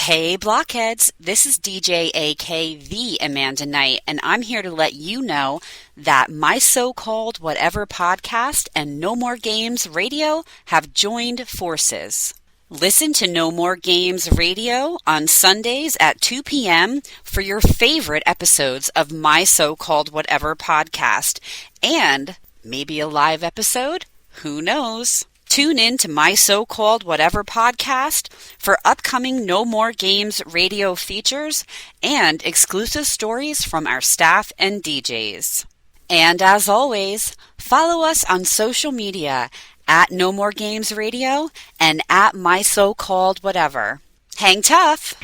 Hey, Blockheads, this is DJ AK the Amanda Knight, and I'm here to let you know that my so-called whatever podcast and No More Games Radio have joined forces. Listen to No More Games Radio on Sundays at 2 p.m. for your favorite episodes of my so-called whatever podcast, and maybe a live episode? Who knows? Tune in to my so-called whatever podcast for upcoming No More Games radio features and exclusive stories from our staff and DJs. And as always, follow us on social media at No More Games Radio and at my so-called whatever. Hang tough!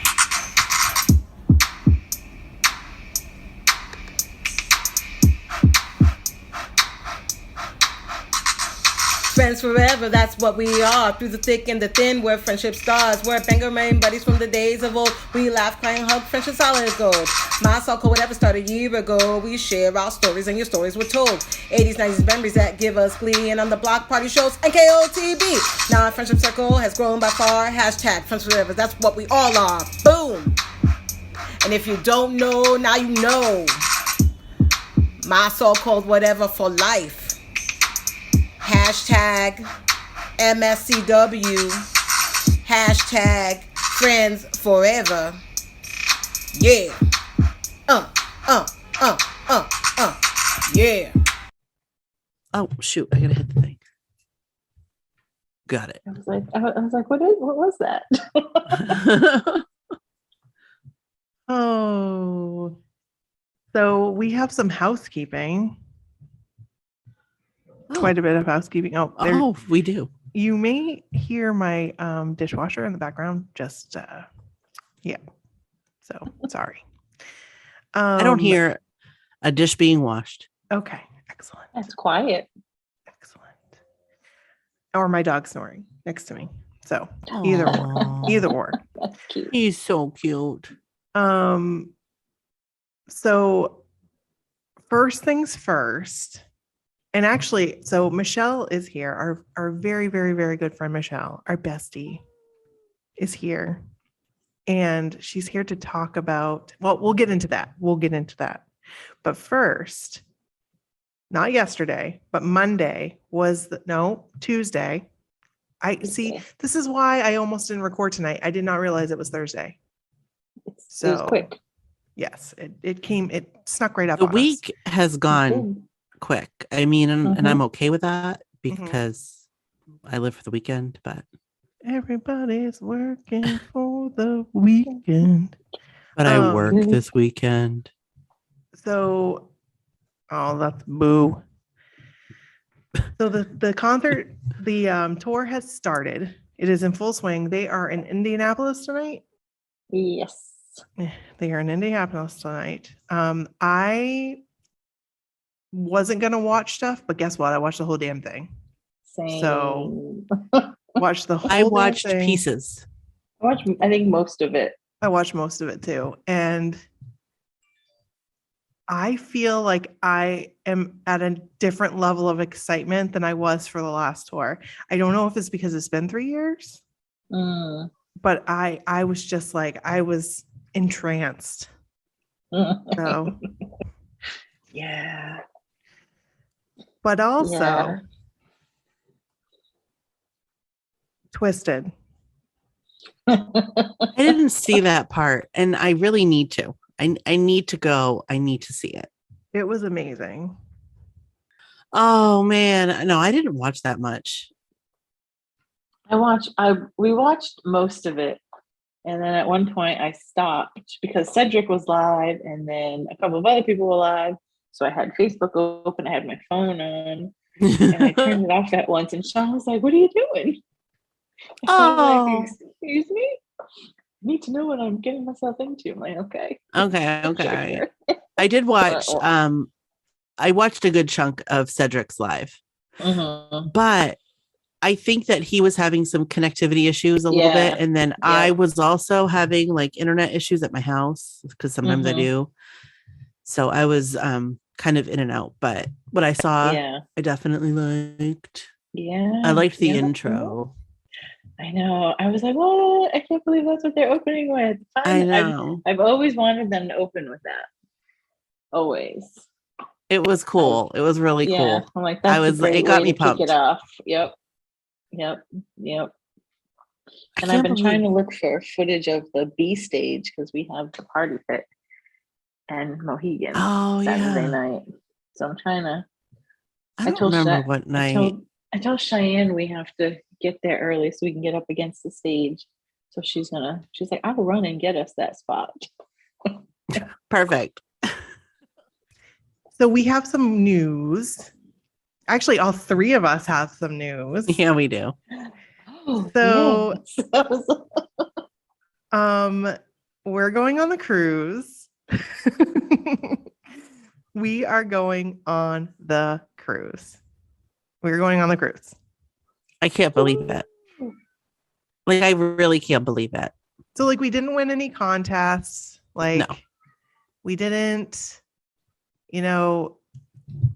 Friends forever, that's what we are. Through the thick and the thin, we're friendship stars. We're banger main buddies from the days of old. We laugh, cry, and hug, friendship solid as gold. My so-called whatever started a year ago. We share our stories and your stories were told. 80s, 90s memories that give us glee. And on the block party shows, NKOTB. Now our friendship circle has grown by far. Hashtag friends forever, that's what we all are. Boom! And if you don't know, now you know. My so-called whatever for life. Hashtag MSCW. Hashtag friends forever. Yeah. Yeah. Oh shoot! I gotta hit the thing. Got it. I was like, what was that? Oh, so we have some housekeeping. Quite a bit of housekeeping. Oh, we do. You may hear my dishwasher in the background. Just yeah. So sorry. I don't hear a dish being washed. Okay, excellent. That's quiet. Excellent. Or my dog snoring next to me. So either or. That's cute. He's so cute. So first things first. And actually, so Michelle is here. Our very, very, very good friend, Michelle, our bestie, is here. And she's here to talk about, well, we'll get into that. But first, not yesterday, but Monday was, Tuesday. See, this is why I almost didn't record tonight. I did not realize it was Thursday. It was quick. Yes, it snuck right up on us. The week has gone quick. I mean, and I'm okay with that because I live for the weekend, but everybody's working for the weekend. But I work this weekend. So, that's boo. So the concert, the tour has started. It is in full swing. They are in Indianapolis tonight. Yes. They are in Indianapolis tonight. I wasn't gonna watch stuff, but guess what? I watched the whole damn thing. Same. So watched the whole. I watched thing. pieces. I think most of it. I watched most of it too, and I feel like I am at a different level of excitement than I was for the last tour. I don't know if it's because it's been 3 years, but I was just like, I was entranced. So yeah. But also Twisted. I didn't see that part, and I really need to. I need to go. I need to see it. It was amazing. Oh man, no, I didn't watch that much. We watched most of it, and then at one point I stopped because Cedric was live, and then a couple of other people were live. So I had Facebook open, I had my phone on, and I turned it off at once. And Sean was like, "What are you doing?" And I was like, "Excuse me? I need to know what I'm getting myself into." I'm like, "Okay." Sure. I did watch. I watched a good chunk of Cedric's live, but I think that he was having some connectivity issues a little bit, and then I was also having like internet issues at my house because sometimes I do. So I was kind of in and out, but what I saw, I definitely liked. Yeah, I liked the intro. I know. I was like, what? I can't believe that's what they're opening with. I Fine. know. I've always wanted them to open with that. Always. It was cool. It was really Yeah. cool. I'm like, that's a great It got way me to kick it pumped. off. Yep. Yep. Yep. And I've been trying to look for footage of the B stage because we have the party pit and Mohegan Saturday night. So I'm trying to. I don't remember what night. I told Cheyenne we have to get there early so we can get up against the stage. So she's like, I'll run and get us that spot. Perfect. So we have some news. Actually, all three of us have some news. Yeah, we do. So yes. We're going on the cruise. We are going on the cruise. We're going on the cruise. I can't believe it. Like, I really can't believe it. So, like, we didn't win any contests. Like, no. We didn't,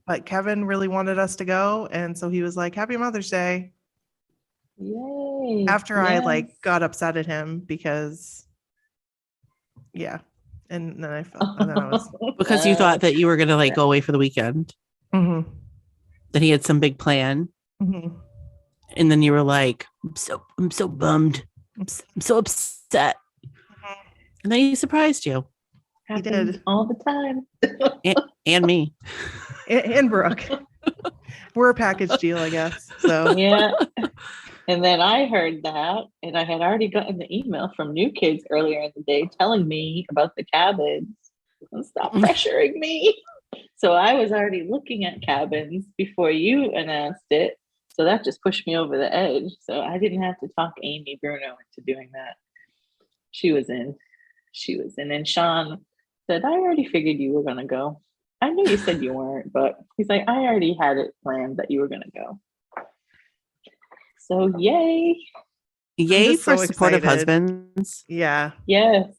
but Kevin really wanted us to go. And so he was like, Happy Mother's Day. Yay. After I got upset at him because, yeah. And then I felt, and then I was. Because you thought that you were going to go away for the weekend. Mm-hmm. That he had some big plan. Mm-hmm. And then you were like, I'm so bummed. I'm so upset. Mm-hmm. And then he surprised you. He did all the time. and me. And Brooke. We're a package deal, I guess. So yeah. And then I heard that, and I had already gotten the email from New Kids earlier in the day telling me about the cabins. Stop pressuring me. So I was already looking at cabins before you announced it. So that just pushed me over the edge. So I didn't have to talk Amy Bruno into doing that. She was in. And Sean said, I already figured you were going to go. I knew you said you weren't, but he's like, I already had it planned that you were going to go. So yay. Yay for so supportive excited. Husbands. Yeah. Yes.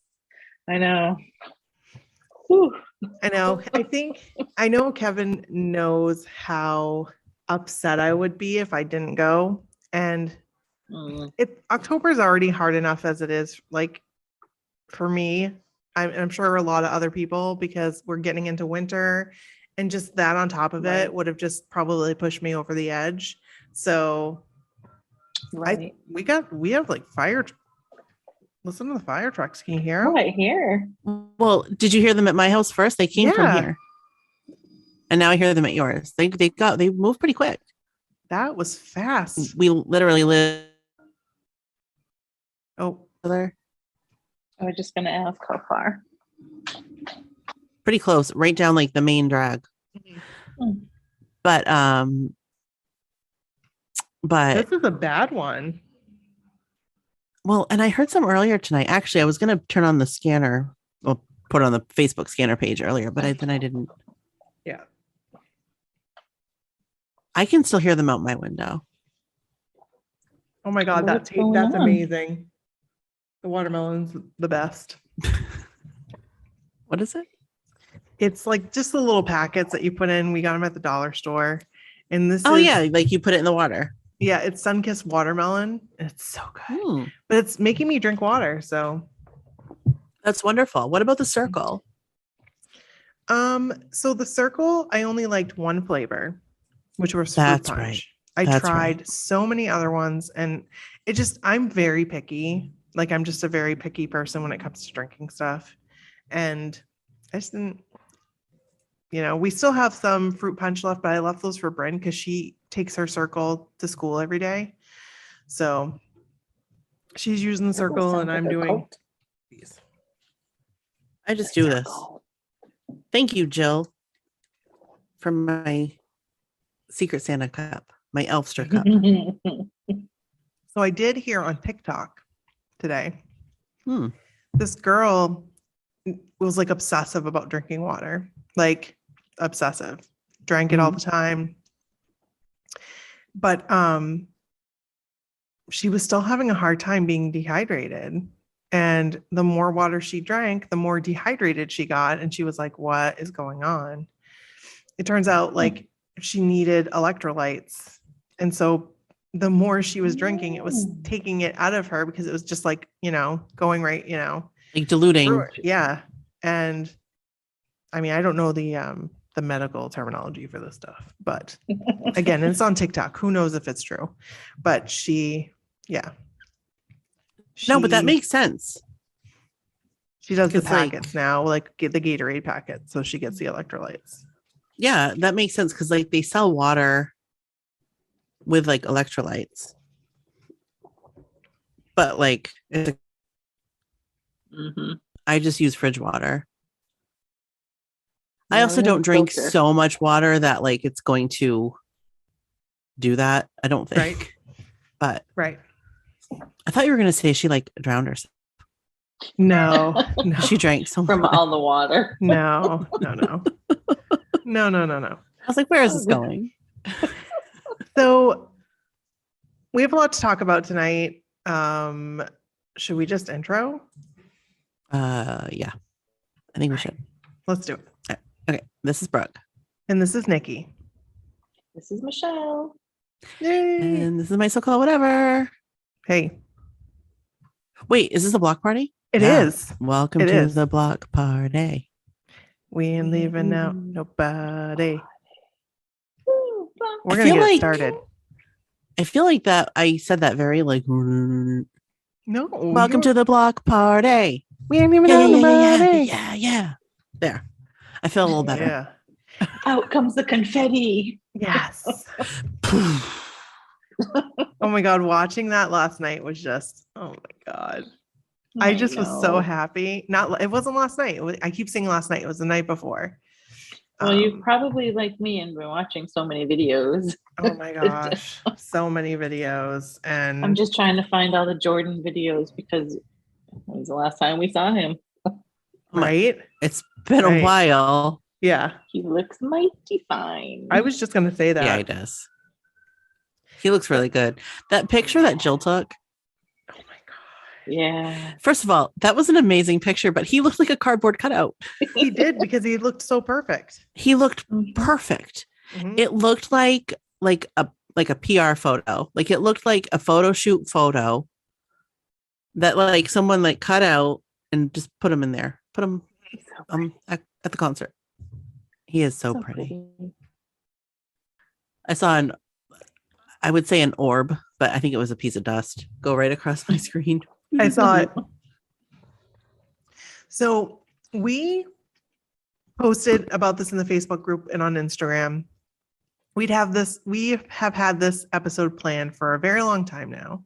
I know. Whew. I know. I know Kevin knows how upset I would be if I didn't go. And October is already hard enough as it is, like, for me. I'm sure a lot of other people, because we're getting into winter, and just that on top of it would have just probably pushed me over the edge. So we have like fire. Listen to the fire trucks. Can you hear them? Right here. Well, did you hear them at my house first? They came from here. And now I hear them at yours. They moved pretty quick. That was fast. We literally live. Oh, there. I was just going to ask how far. Pretty close, right down like the main drag. Mm-hmm. But this is a bad one. Well, and I heard some earlier tonight. Actually, I was going to turn on the scanner, or put on the Facebook scanner page earlier, but then I didn't. Yeah. I can still hear them out my window. Oh my God, that's amazing. The watermelon's the best. What is it? It's like just the little packets that you put in. We got them at the dollar store. And this yeah, like you put it in the water. Yeah, it's sun-kissed watermelon. It's so good. But it's making me drink water, so. That's wonderful. What about the circle? So the circle, I only liked one flavor, which was fruit punch. Right. I tried so many other ones, and I'm very picky. Like, I'm just a very picky person when it comes to drinking stuff. And I just didn't, we still have some fruit punch left, but I left those for Bryn because she takes her circle to school every day. So she's using the circle and I'm doing these. I just do this. Thank you, Jill, for my Secret Santa cup, my Elfster cup. So I did hear on TikTok today, this girl was like obsessive about drinking water, like obsessive, drank it all the time. But she was still having a hard time being dehydrated. And the more water she drank, the more dehydrated she got. And she was like, what is going on? It turns out like she needed electrolytes. And so the more she was drinking, it was taking it out of her because it was just like, going right, like diluting. Yeah. And I mean, I don't know the medical terminology for this stuff, but again, it's on TikTok. Who knows if it's true? But No, but that makes sense. She does the packets now, like get the Gatorade packet, so she gets the electrolytes. Yeah, that makes sense because like they sell water with like electrolytes, but like I just use fridge water. I also don't drink so much water that like it's going to do that. I don't think. Right. But right. I thought you were going to say she like drowned herself. No. She drank so from much. all the water. No. I was like, where is this going? So we have a lot to talk about tonight. Should we just intro? Yeah. I think we should. Let's do it. Okay. This is Brooke. And this is Nikki. This is Michelle. Yay. And this is my so-called whatever. Hey. Wait, is this a block party? It is. Welcome to the block party. We ain't leaving out nobody. We're going to get started. I feel like that I said that very like no. Welcome to the block party. We ain't leaving out nobody. Yeah. There. I feel a little better. Yeah. Out comes the confetti. Yes. Oh my God. Watching that last night was just, oh my God. I just was so happy. It wasn't last night. I keep saying last night. It was the night before. Well, you probably like me and been watching so many videos. Oh my gosh. So many videos. And I'm just trying to find all the Jordan videos because when was the last time we saw him? Right? It's been a while. Yeah. He looks mighty fine. I was just going to say that. Yeah, he does. He looks really good. That picture that Jill took. Oh my God. Yeah. First of all, that was an amazing picture, but he looked like a cardboard cutout. He did because he looked so perfect. He looked perfect. Mm-hmm. It looked like a PR photo. Like it looked like a photo shoot photo that like someone like cut out and just put him in there. Put him at the concert. He is so pretty. I saw I would say an orb, but I think it was a piece of dust go right across my screen. I saw it. So we posted about this in the Facebook group and on Instagram. We have had this episode planned for a very long time now.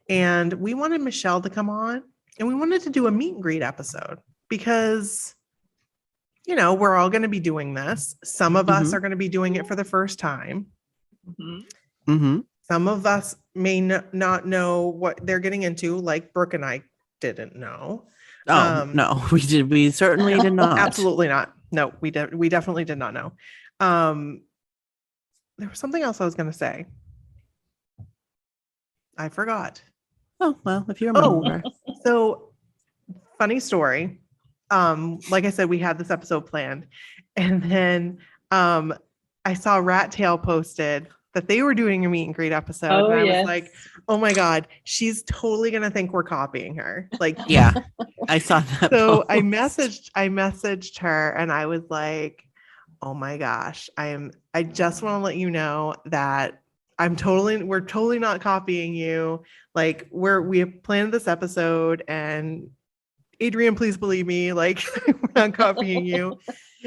And we wanted Michelle to come on and we wanted to do a meet and greet episode because, we're all going to be doing this. Some of us are going to be doing it for the first time. Some of us may not know what they're getting into, like Brooke and I didn't know. Oh, no, we did. We certainly did not. Absolutely not. No, we definitely did not know. There was something else I was going to say. I forgot. Oh, well, if you remember. So funny story. Like I said, we had this episode planned and then I saw Rat Tail posted that they were doing a meet and greet episode. Oh, and I was like, oh my God, she's totally going to think we're copying her. Like, yeah, I saw that. So I messaged her and I was like, oh my gosh, I just want to let you know that we're totally not copying you. Like we have planned this episode and Adrienne, please believe me, like we're not copying you.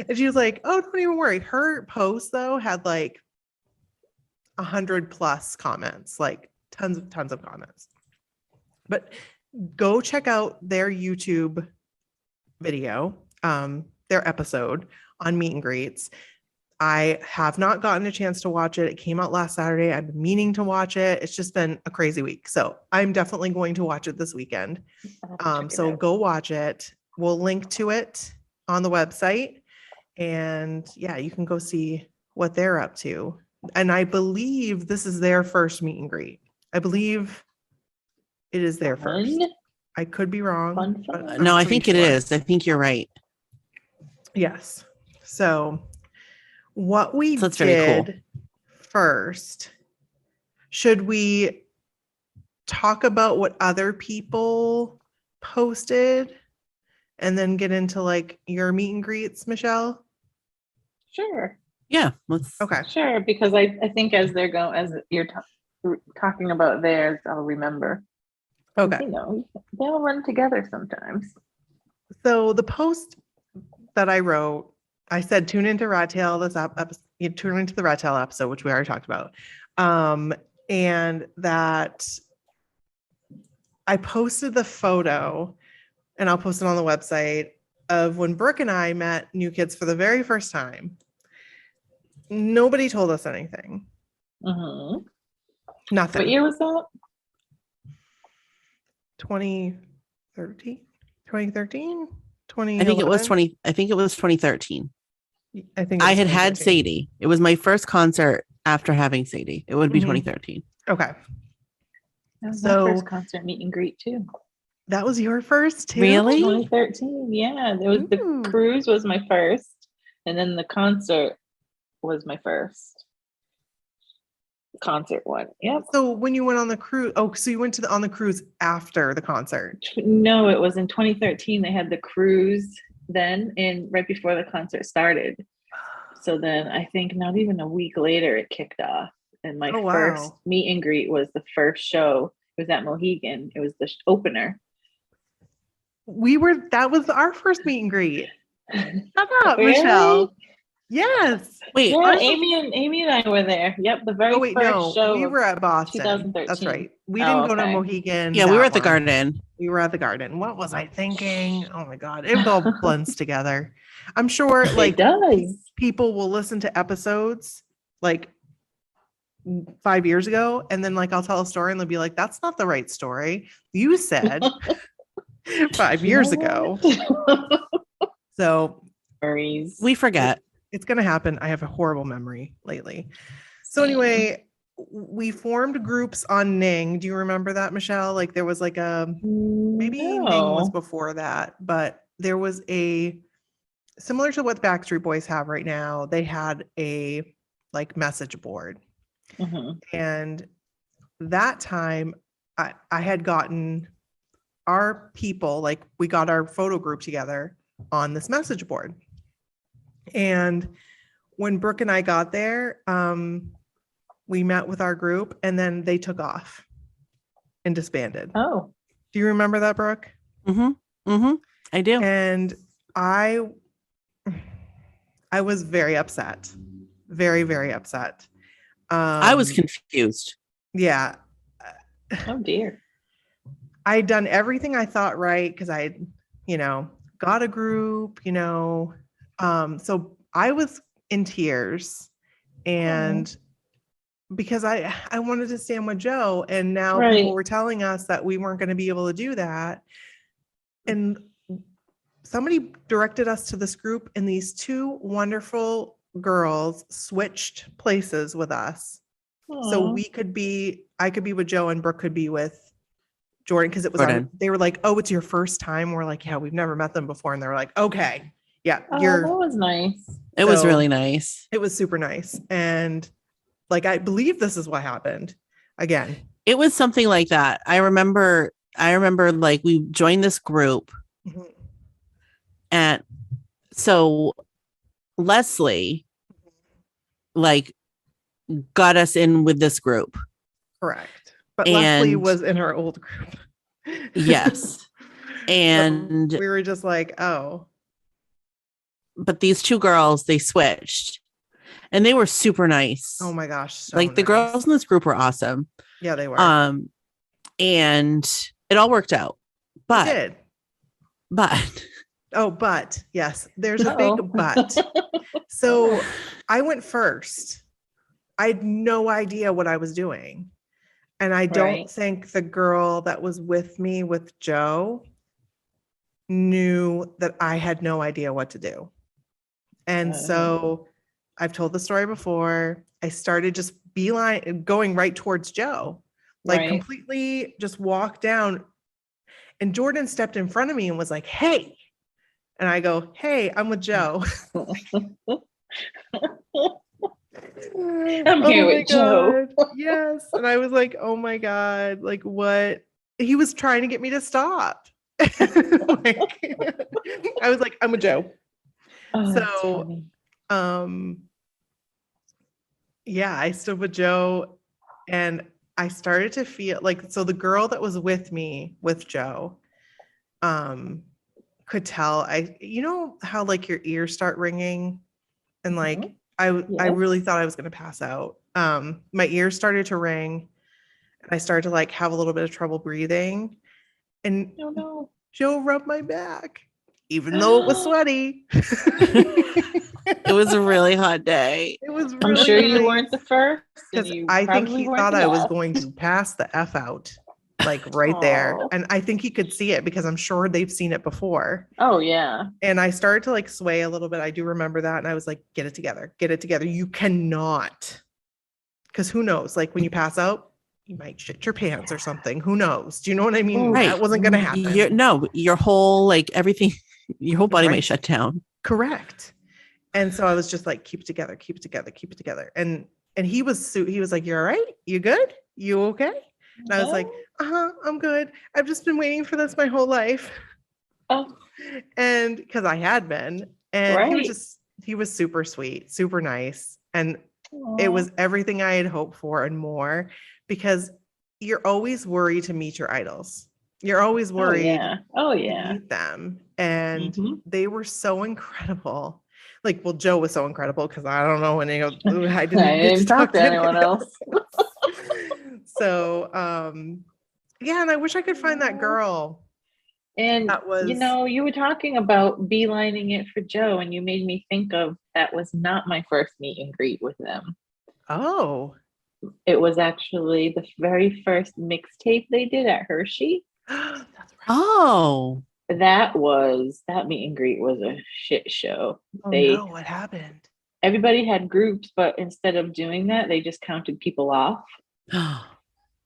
And she was like, oh, don't even worry. Her post though had like 100+ comments, like tons of comments. But go check out their YouTube video, their episode on meet and greets. I have not gotten a chance to watch it. It came out last Saturday. I've been meaning to watch it. It's just been a crazy week. So I'm definitely going to watch it this weekend. So go watch it. We'll link to it on the website. And yeah, you can go see what they're up to. And I believe this is their first meet and greet. I believe it is their first. I could be wrong. But no, I think it is. I think you're right. Yes. So what we that's did very cool. first, should we talk about what other people posted and then get into like your meet and greets, Michelle? Sure. Yeah. Let's. Okay. Sure, because I think as they're going, as you're talking about theirs, I'll remember. Okay. You know, they all run together sometimes. So the post that I wrote, I said, tune into Rat Tail you tune into the Rat Tail episode, which we already talked about. And that I posted the photo, and I'll post it on the website, of when Brooke and I met New Kids for the very first time. Nobody told us anything. Mm-hmm. Nothing. What year was that? 2013? 2013? I think it was 2013. I think I had Sadie. It was my first concert after having Sadie. It would be 2013. Okay. That was my first concert meet and greet too. That was your first too? Really? 2013. Yeah. There was the cruise was my first, and then the concert was my first concert one. Yep. So when you went on the cruise, so you went on the cruise after the concert? No, it was in 2013. They had the cruise then, and right before the concert started. So then I think not even a week later it kicked off, and my first meet and greet was the first show. It was at Mohegan. It was the opener. That was our first meet and greet. How about Really? Michelle? Yes. Wait. Yeah, Amy and I were there. Yep, the very first show. We were at Boston. 2013. That's right. We didn't go to Mohegan. Yeah, we were at the Garden. We were at the Garden. What was I thinking? Oh my God. It all blends together. I'm sure it does. People will listen to episodes like 5 years ago, and then like I'll tell a story and they'll be like, that's not the right story. You said 5 years ago. So we forget. It's going to happen. I have a horrible memory lately. So anyway, we formed groups on Ning. Do you remember that, Michelle? Like there was like maybe Ning was before that, but there was similar to what Backstreet Boys have right now. They had a like message board. Mm-hmm. And that time I had gotten our people, like we got our photo group together on this message board. And when Brooke and I got there, we met with our group, and then they took off and disbanded. Oh, do you remember that, Brooke? Mm-hmm. Mm-hmm. I do. And I was very upset, very, very upset. I was confused. Yeah. Oh dear. I'd done everything I thought right because I, got a group, so I was in tears, and because I wanted to stand with Joe, and now people were telling us that we weren't going to be able to do that. And somebody directed us to this group, and these two wonderful girls switched places with us. Aww. So I could be with Joe and Brooke could be with Jordan, because it was they were like, oh, it's your first time. We're like, yeah, we've never met them before. And they were like, okay, yeah, that was nice. It was really nice. It was super nice. And like, I believe this is what happened again. It was something like that. I remember like we joined this group, mm-hmm. and so Leslie like got us in with this group. Correct. But Leslie was in her old group. Yes. And we were just like, oh. But these two girls, they switched. And they were super nice. Oh my gosh. So like the girls in this group were awesome. Yeah, they were. And it all worked out. But it did. But yes, there's a big but. So I went first. I had no idea what I was doing. And I don't think the girl that was with me with Joe knew that I had no idea what to do. And so I've told the story before. I started just going right towards Joe, like completely just walked down. And Jordan stepped in front of me and was like, hey. And I go, hey, I'm with Joe. I'm here with Joe. Yes. And I was like, oh my God, like what? He was trying to get me to stop. Like, I was like, I'm with Joe. Oh, that's So, funny. yeah, I stood with Joe and I started to feel like, so the girl that was with me with Joe, could tell you know how like your ears start ringing and like I really thought I was going to pass out. My ears started to ring and I started to like have a little bit of trouble breathing and Joe rubbed my back even though it was sweaty. It was a really hot day. It was I'm really sure nice. you weren't the first. Because I think he thought I was going to pass the F out, like right there. And I think he could see it because I'm sure they've seen it before. Oh, yeah. And I started to like sway a little bit. I do remember that. And I was like, get it together. Get it together. You cannot. Because who knows? Like when you pass out, you might shit your pants or something. Who knows? Do you know what I mean? Right. That wasn't going to happen. Your whole, like everything, your whole body might shut down. Correct. And so I was just like, keep it together, keep it together, keep it together. And he was like, you all right? You good? You okay? And I was like, I'm good. I've just been waiting for this my whole life. Oh. And because I had been, and he was super sweet, super nice. And it was everything I had hoped for and more, because you're always worried to meet your idols. You're always worried to meet them. And they were so incredible. Like, well, Joe was so incredible because I don't know any of I didn't talk to anyone else. So yeah, and I wish I could find that girl. And that was, you were talking about beelining it for Joe, and you made me think of that was not my first meet and greet with them. Oh. It was actually the very first mixtape they did at Hershey. That's right. Oh. That meet and greet was a shit show. Oh no, what happened? Everybody had groups, but instead of doing that, they just counted people off.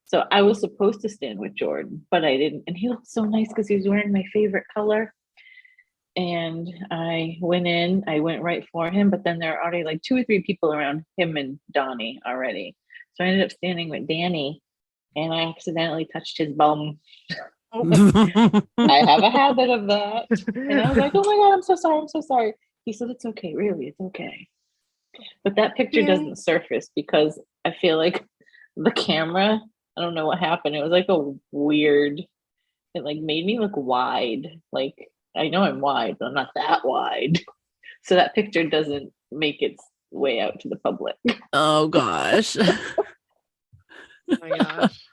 So I was supposed to stand with Jordan, but I didn't. And he looked so nice because he was wearing my favorite color. And I went right for him, but then there are already like 2 or 3 people around him and Donnie already. So I ended up standing with Danny, and I accidentally touched his bum. I have a habit of that. And I was like, oh my God, I'm so sorry. He said, it's okay, really, it's okay. But that picture doesn't surface because I feel like the camera, I don't know what happened. It was like a weird, it like made me look wide. Like, I know I'm wide, but I'm not that wide. So that picture doesn't make its way out to the public. Oh gosh. Oh my gosh.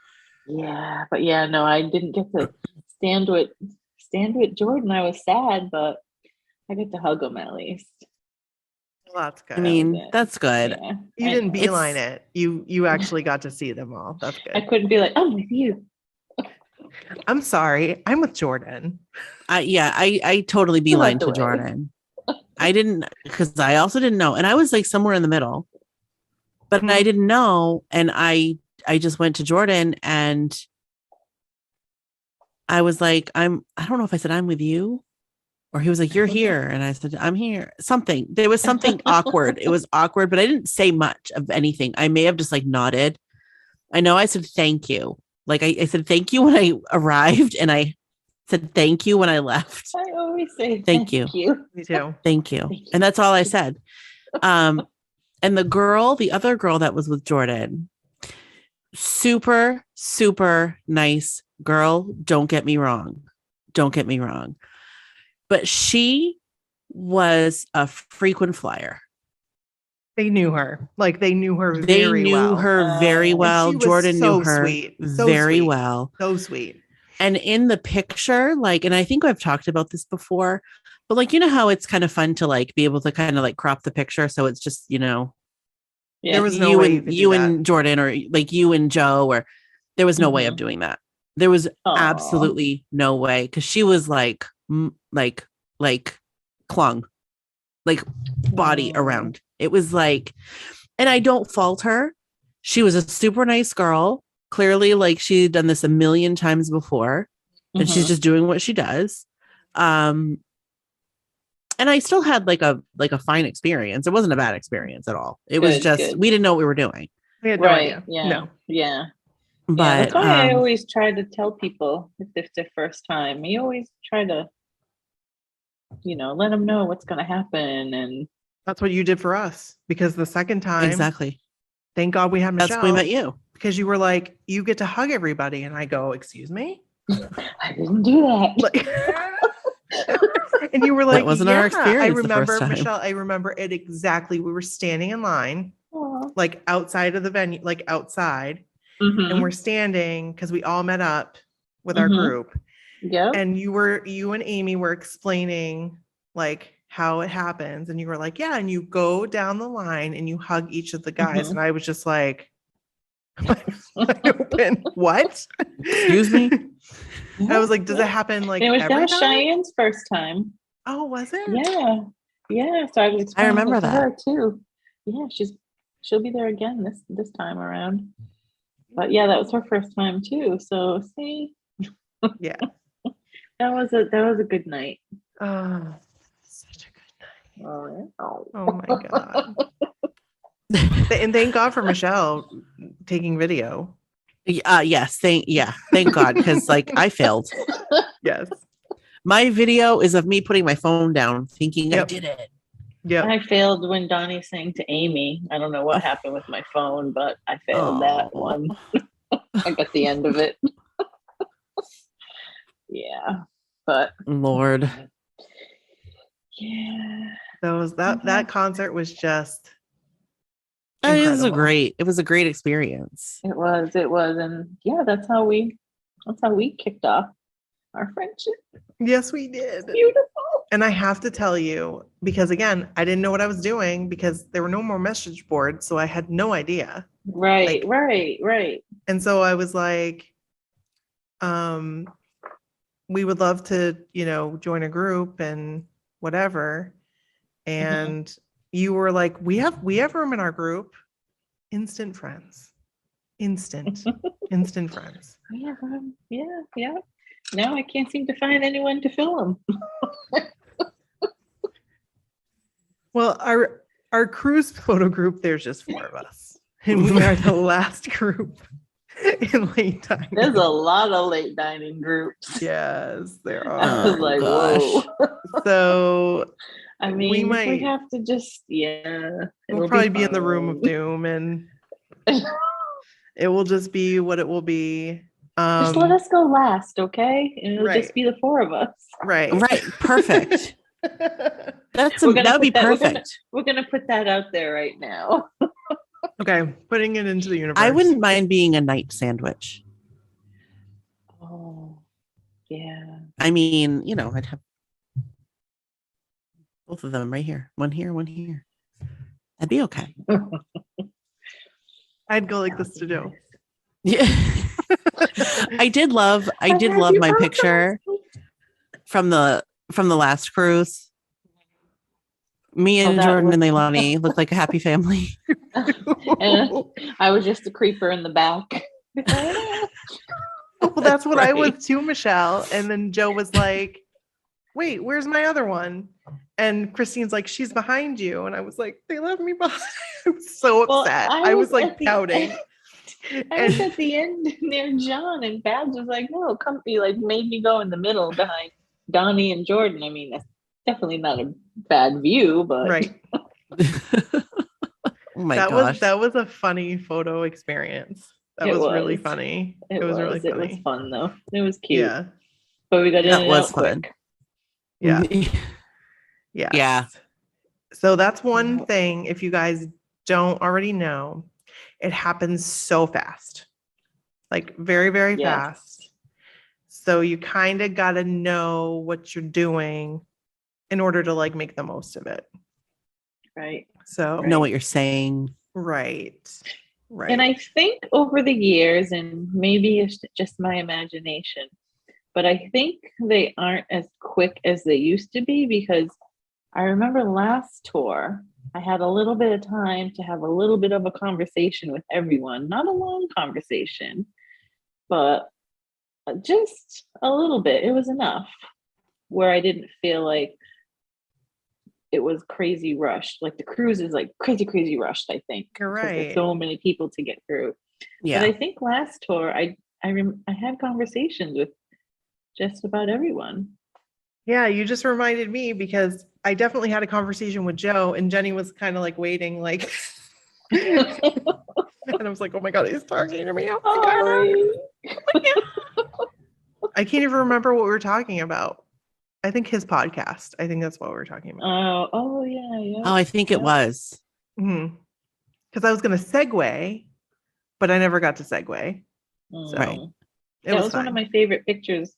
Yeah, but yeah, no, I didn't get to stand with Jordan. I was sad, but I get to hug him at least. Well, that's good. I mean, that's good. Yeah. You didn't beeline it. You actually got to see them all. That's good. I couldn't be like, I'm with you. I'm sorry. I'm with Jordan. I totally beeline to Jordan. I didn't, because I also didn't know. And I was like somewhere in the middle, but I didn't know. And I just went to Jordan and I was like, I don't know if I said I'm with you, or he was like, you're here. And I said, I'm here. There was something awkward. It was awkward, but I didn't say much of anything. I may have just like nodded. I know I said, thank you. Like I said, thank you when I arrived, and I said, thank you when I left. I always say, thank you. Me too. Thank you. And that's all I said. And the other girl that was with Jordan, super, super nice girl. Don't get me wrong. But she was a frequent flyer. They knew her. Like they knew her very well. Jordan knew her very well. So sweet. And in the picture, like, and I think I've talked about this before, but like, you know how it's kind of fun to like be able to kind of like crop the picture. So it's just, there was no way you and Jordan, or like you and Joe, or there was no way of doing that. There was absolutely no way. Cause she was like clung, like body around. It was like, and I don't fault her. She was a super nice girl. Clearly, like she'd done this a million times before, and she's just doing what she does. And I still had like a fine experience. It wasn't a bad experience at all. It was just we didn't know what we were doing. We had no idea. Yeah. No. Yeah. But yeah, that's why I always try to tell people if it's their first time. You always try to, let them know what's going to happen. And that's what you did for us, because the second time, exactly. Thank God we had Michelle. That's when we met you. Because you were like, you get to hug everybody. And I go, excuse me? I didn't do that. And you were like, that wasn't our experience. I remember, the first time. Michelle, I remember it exactly. We were standing in line, like outside of the venue, like outside. And we're standing because we all met up with our group. Yeah. And you and Amy were explaining like how it happens. And you were like, yeah. And you go down the line and you hug each of the guys. And I was just like, open. What? Excuse me? I was like, does it happen like it was every that time? Cheyenne's first time. Oh, was it? Yeah. Yeah. So I was remember that her too. Yeah, she'll be there again this time around. But yeah, that was her first time too. So see. Yeah. That was a good night. Oh, such a good night. Oh my God. And thank God for Michelle taking video. Yes. Thank God. Because like I failed. Yes. My video is of me putting my phone down thinking I did it. Yeah. I failed when Donnie sang to Amy. I don't know what happened with my phone, but I failed that one. I got the end of it. Yeah. But Lord. Yeah. That concert was just it was a great experience. It was. And yeah, that's how we kicked off our friendship. Yes, we did. Beautiful. And I have to tell you, because again, I didn't know what I was doing because there were no more message boards. So I had no idea. Right. And so I was like, we would love to, join a group and whatever. And you were like, we have room in our group. Instant friends. Instant friends. Yeah. Now I can't seem to find anyone to fill them. Well, our cruise photo group, there's just 4 of us. And we are the last group in late dining. There's a lot of late dining groups. Yes, there are. I was like, whoa. So I mean, we have to just, we'll probably be in the room of doom, and it will just be what it will be. Just let us go last, okay? And it'll just be the 4 of us. Right. Perfect. That would be perfect. We're gonna put that out there right now. Okay, putting it into the universe. I wouldn't mind being a night sandwich. Oh, yeah. I mean, I'd have both of them right here. One here, one here. That'd be okay. I'd go like this to do. Yeah. I did love my picture from the last cruise. Me and Jordan and Leilani looked like a happy family. And I was just a creeper in the back. Well, that's what I was too, Michelle. And then Joe was like, wait, where's my other one? And Christine's like, she's behind you. And I was like, they left me behind. I was so upset. I was like pouting. I was at the end near John, and Babs was like, no, come. He like made me go in the middle behind Donnie and Jordan. I mean, that's definitely not a bad view, but right. Oh my gosh. That was a funny photo experience. That was really funny. It was really funny. It was fun though. It was cute. Yeah. But we got in and out fun. Quick. Yeah. Yeah. Yeah. So that's one thing. If you guys don't already know, it happens so fast. Like very, very fast. So you kind of got to know what you're doing in order to like make the most of it. Right. So know what you're saying. Right. And I think over the years, and maybe it's just my imagination, but I think they aren't as quick as they used to be, because I remember last tour, I had a little bit of time to have a little bit of a conversation with everyone. Not a long conversation, but just a little bit. It was enough where I didn't feel like it was crazy rushed. Like the cruise is like crazy rushed, I think. You're because there's right. so many people to get through. Yeah. But I think last tour, I had conversations with just about everyone. Yeah, you just reminded me because I definitely had a conversation with Joe, and Jenny was kind of like waiting, like, and I was like, "Oh my god, he's talking to me!" Sorry. I can't even remember what we were talking about. I think his podcast. I think that's what we were talking about. Oh yeah. Oh, I think it was. Because I was going to segue, but I never got to segue. So Right. it That was was one of fine. my favorite pictures.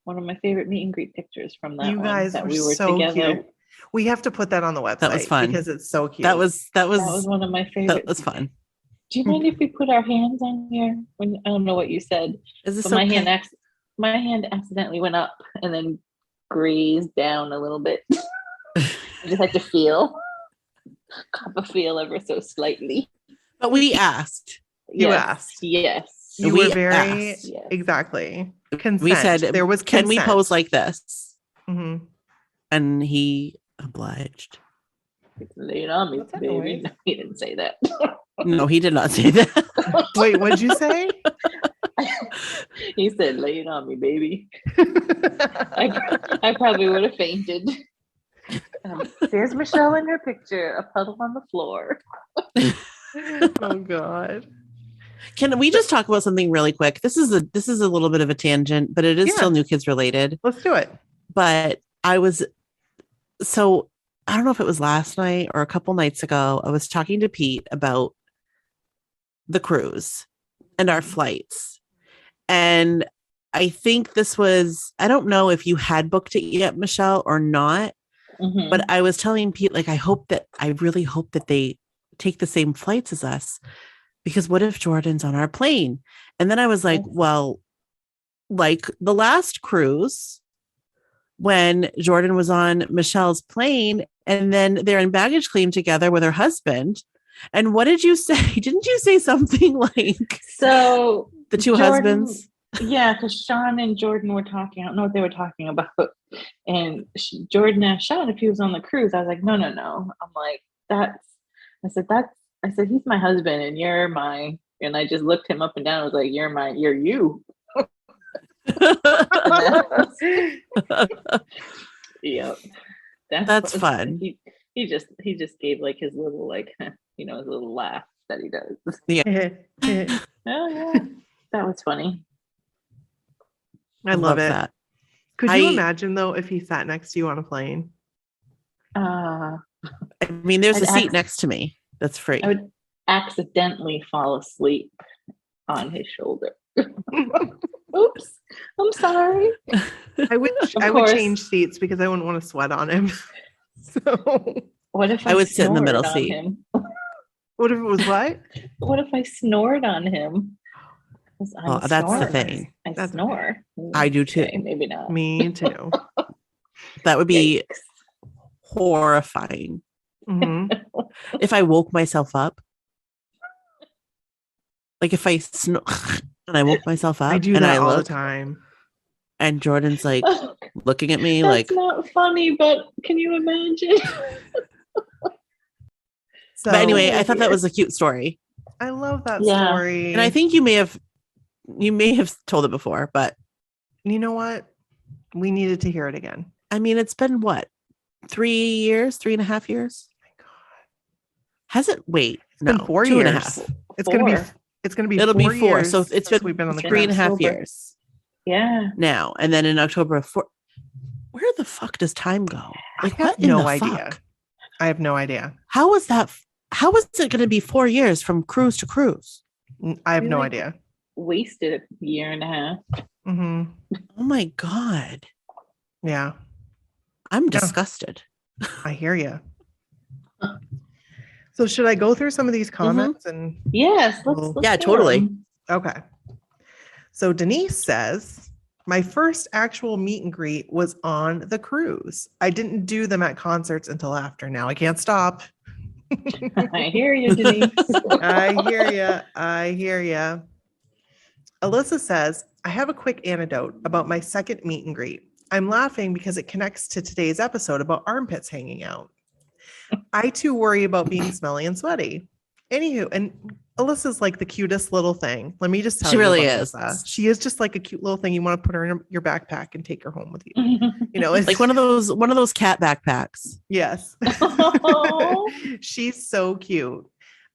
One of my favorite meet and greet pictures from that You one. guys That were we were so together. cute. We have to put that on the website. That was fun. Because it's so cute. That was That was one of my favorite. that was fun. Do you mind if we put our hands on here? When I don't know what you said, Is this but my okay? hand accidentally went up and then grazed down a little bit. I just had to feel ever so slightly. But we asked. You Yes, asked. Yes. You We were very asked. Yes. exactly. Consent. We said there was can we consent. pose like this? Mhm. And he obliged. Lay it on me, What's that baby. noise? No, he didn't say that. No, he did not say that. Wait, what'd you say? He said, "Lay it on me, baby." I probably would have fainted. There's Michelle in her picture, a puddle on the floor. Oh god. Can we just talk about something really quick? This is a little bit of a tangent, but it is Yeah. still New Kids related. Let's do it. But I don't know if it was last night or a couple nights ago. I was talking to Pete about the cruise and our flights. And I think I don't know if you had booked it yet, Michelle, or not. Mhm. But I was telling Pete, like, I really hope that they take the same flights as us, because what if Jordan's on our plane? And then I was like, well, like the last cruise when Jordan was on Michelle's plane and then they're in baggage claim together with her husband. And what did you say? Didn't you say something like So the two Jordan- husbands? Yeah, because Sean and Jordan were talking. I don't know what they were talking about. And Jordan asked Sean if he was on the cruise. I was like, no. I'm like, I said, he's my husband and you're my, and I just looked him up and down. I was like, you're you. Yep. That's fun. He just gave like his little like his little laugh that he does. Oh yeah, that was funny. I love it. that. Could you imagine though if he sat next to you on a plane? I mean, there's a seat next to me that's free. I would accidentally fall asleep on his shoulder. Oops, I'm sorry. I would change seats because I wouldn't want to sweat on him. So what if I would sit in the middle snored on seat? him? What if it was what? What if I snored on him? Oh, that's the thing. I snore. I do too. Okay, maybe not. Me too. That would be horrifying. Mhm. If I woke myself up, like if I snore and I woke myself up, I do and that I all the look, time. and Jordan's like looking at me, That's like, not funny, but can you imagine? So, but anyway, I thought that was a cute story, I love that Yeah. story. and I think you may have told it before, but you know what? We needed to hear it again. I mean, it's been what, 3 years, 3.5 years? Oh my God. Has it? Wait, It's been 4 2 years. and a half. It's gonna be It'll be 4. years So it's since been we've been on the 3.5 cruise. years Yeah. now, and then in October of 4. Where the fuck does time go? Like, I have what in no the idea. fuck? I have no idea. How is that? How is it going to be 4 years from cruise to cruise? I have We, no like, idea. Wasted a year and a half. Hmm. Oh my God. Yeah, I'm disgusted. I hear you. So should I go through some of these comments and Yes. Let's Yeah, hear totally. 'em. okay. So Denise says, my first actual meet and greet was on the cruise. I didn't do them at concerts until after. Now I can't stop. I hear you, Denise. I hear you. Alyssa says, I have a quick anecdote about my second meet and greet. I'm laughing because it connects to today's episode about armpits hanging out. I too worry about being smelly and sweaty. Anywho, and Alyssa's like the cutest little thing. Let me just tell She you really about is. Alyssa. She is just like a cute little thing. You want to put her in your backpack and take her home with you. You know, it's Like one of those cat backpacks. yes. She's so cute.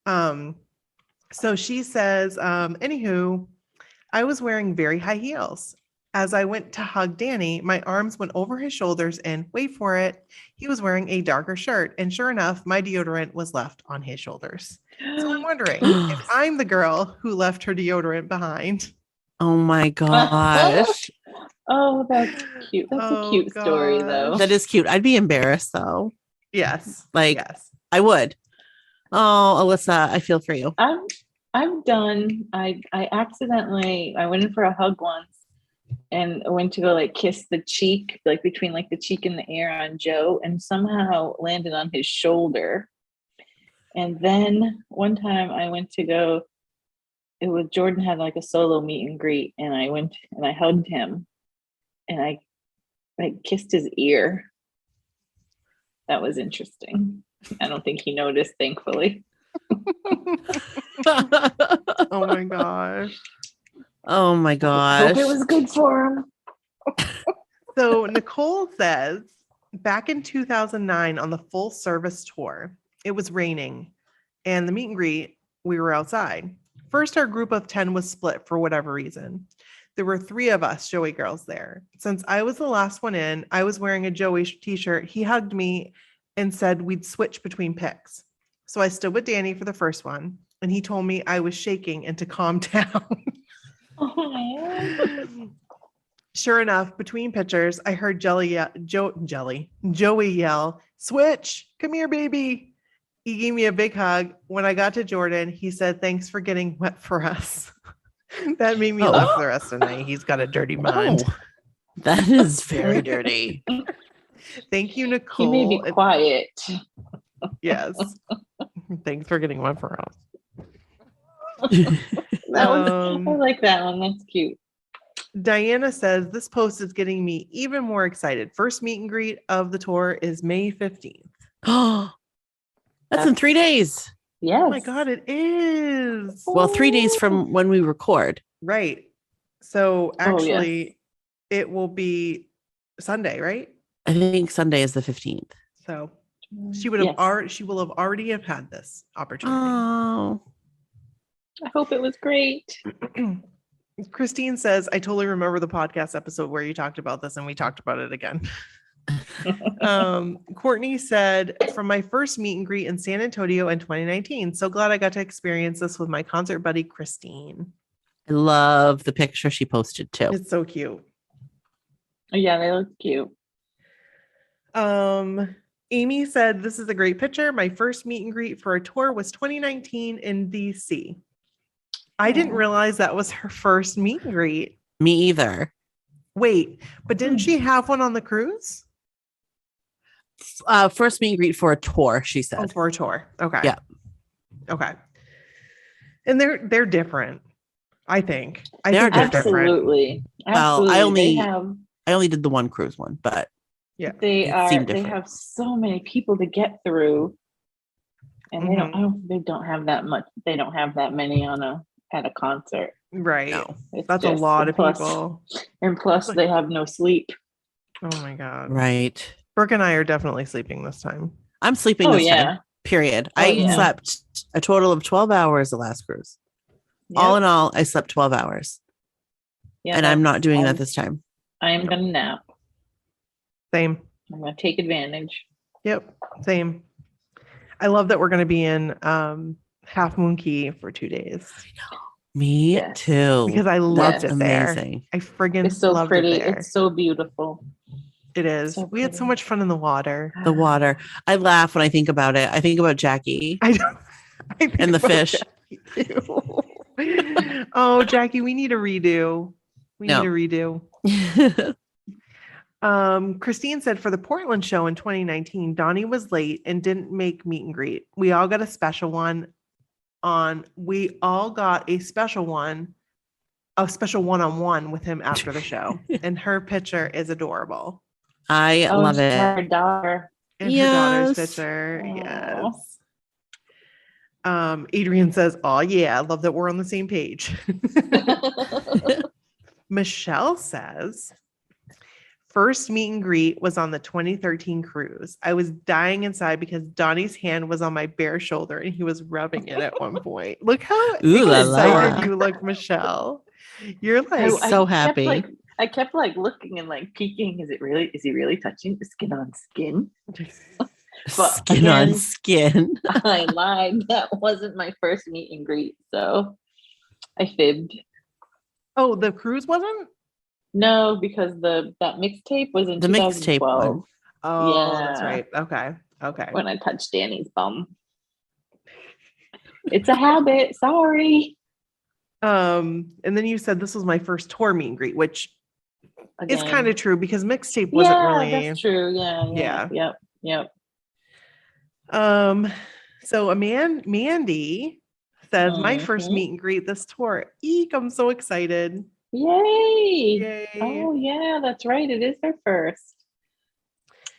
So she says, anywho, I was wearing very high heels. As I went to hug Danny, my arms went over his shoulders and wait for it, he was wearing a darker shirt. And sure enough, my deodorant was left on his shoulders. So I'm wondering if I'm the girl who left her deodorant behind. Oh my gosh. Oh, that's cute. That's a cute story, though. That is cute. I'd be embarrassed though. Yes. Like yes. I would. Oh, Alyssa, I feel for you. I'm done. I accidentally I went in for a hug once and I went to go like kiss the cheek, like between like the cheek and the ear on Joe, and somehow landed on his shoulder. And then one time I went to go, it was Jordan had like a solo meet and greet, and I went and I hugged him and I like kissed his ear. That was interesting. I don't think he noticed, thankfully. Oh my gosh. Oh my gosh. Hope it was good for him. So Nicole says, back in 2009 on the full service tour, it was raining and the meet and greet, we were outside. First, our group of 10 was split for whatever reason. There were 3 of us Joey girls there. Since I was the last one in, I was wearing a Joey t-shirt. He hugged me and said we'd switch between picks. So I stood with Danny for the first one, and he told me I was shaking and to calm down. Sure enough, between pictures, I heard Joey yell, "Switch, come here, baby." He gave me a big hug. When I got to Jordan, he said, "Thanks for getting wet for us." That made me laugh for the rest of the night. He's got a dirty mind. Oh, that is very dirty. Thank you, Nicole. He may be quiet. Yes. Thanks for getting one for us. I like that one. That's cute. Diana says, this post is getting me even more excited. First meet and greet of the tour is May 15th. Oh, that's in 3 days. Yes. Oh my God, it is. Well, 3 days from when we record. Right. So actually, it will be Sunday, right? I think Sunday is the 15th. So she would have she will have already have had this opportunity. Oh, I hope it was great. Christine says, I totally remember the podcast episode where you talked about this and we talked about it again. Courtney said, from my first meet and greet in San Antonio in 2019. So glad I got to experience this with my concert buddy, Christine. I love the picture she posted too. It's so cute. Yeah, they look cute. Amy said, this is a great picture. My first meet and greet for a tour was 2019 in DC. I didn't realize that was her first meet and greet. Me either. Wait, but didn't she have one on the cruise? First meet and greet for a tour, she said. Oh, for a tour. Okay. Yeah. Okay. And they're different, I think. They're different. Absolutely. Well, I only did the one cruise one, but yeah, they have so many people to get through. And they don't have that much. They don't have that many at a concert. Right. No. That's a lot of people. And plus they have no sleep. Oh my God. Right. Brooke and I are definitely sleeping this time. I'm sleeping this time. Period. I slept a total of 12 hours the last cruise. Yep. All in all, I slept 12 hours. Yeah, and I'm not doing that this time. I am going to nap. Same. I'm going to take advantage. Yep. Same. I love that we're going to be in Half Moon Key for 2 days. I know. Me too. Because I loved it there. Amazing. I friggin' it's so loved pretty. It there. It's so beautiful. It is. So we had so much fun in the water. The water. I laugh when I think about it. I think about Jackie. I and the fish. Oh, Jackie, we need a redo. Need a redo. Christine said for the Portland show in 2019, Donnie was late and didn't make meet and greet. We all got a special one-on-one with him after the show. And her picture is adorable. I love it. Her daughter. And her daughter's picture. Yes. Adrian says, "Oh yeah, I love that we're on the same page." Michelle says, "First meet and greet was on the 2013 cruise. I was dying inside because Donnie's hand was on my bare shoulder and he was rubbing it at one point." Look how excited you look, Michelle. You're like so happy. I kept looking and peeking. Is he really touching the skin on skin? But skin on skin. I lied. That wasn't my first meet and greet, so I fibbed. Oh, the cruise wasn't? No, because that mixtape was in 2012. Oh, yeah, that's right. Okay. When I touched Danny's bum. It's a habit. Sorry. And then you said this was my first tour meet and greet, which is kind of true because mixtape wasn't really. That's true. Yeah. Yep. So Mandy says, "My first meet and greet this tour. Eek, I'm so excited." Yay. Oh yeah, that's right. It is her first.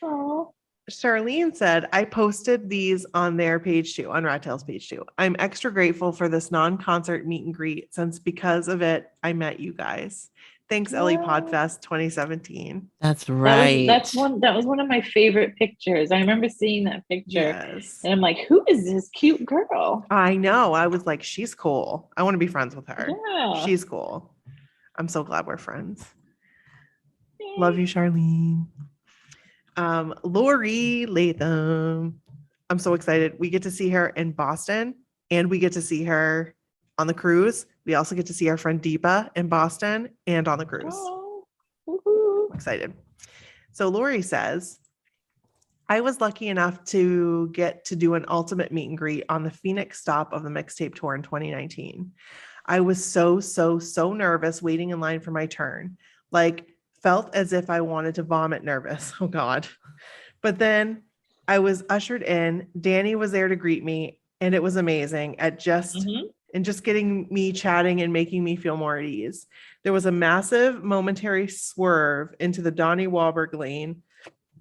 Oh. Charlene said, "I posted these on their page too, on Rattail's page too. I'm extra grateful for this non-concert meet and greet since because of it, I met you guys. Thanks, Ellie Podfest 2017. That's right. That was one of my favorite pictures. I remember seeing that picture. Yes. And I'm like, who is this cute girl? I know. I was like, she's cool. I want to be friends with her. Yeah. She's cool. I'm so glad we're friends. Love you, Charlene. Lori Latham. I'm so excited. We get to see her in Boston and we get to see her on the cruise. We also get to see our friend Deepa in Boston and on the cruise. Oh, excited. So Lori says, "I was lucky enough to get to do an ultimate meet and greet on the Phoenix stop of the mixtape tour in 2019. I was so nervous waiting in line for my turn. Felt as if I wanted to vomit nervous. Oh God. But then I was ushered in. Danny was there to greet me and it was amazing just getting me chatting and making me feel more at ease. There was a massive momentary swerve into the Donnie Wahlberg lane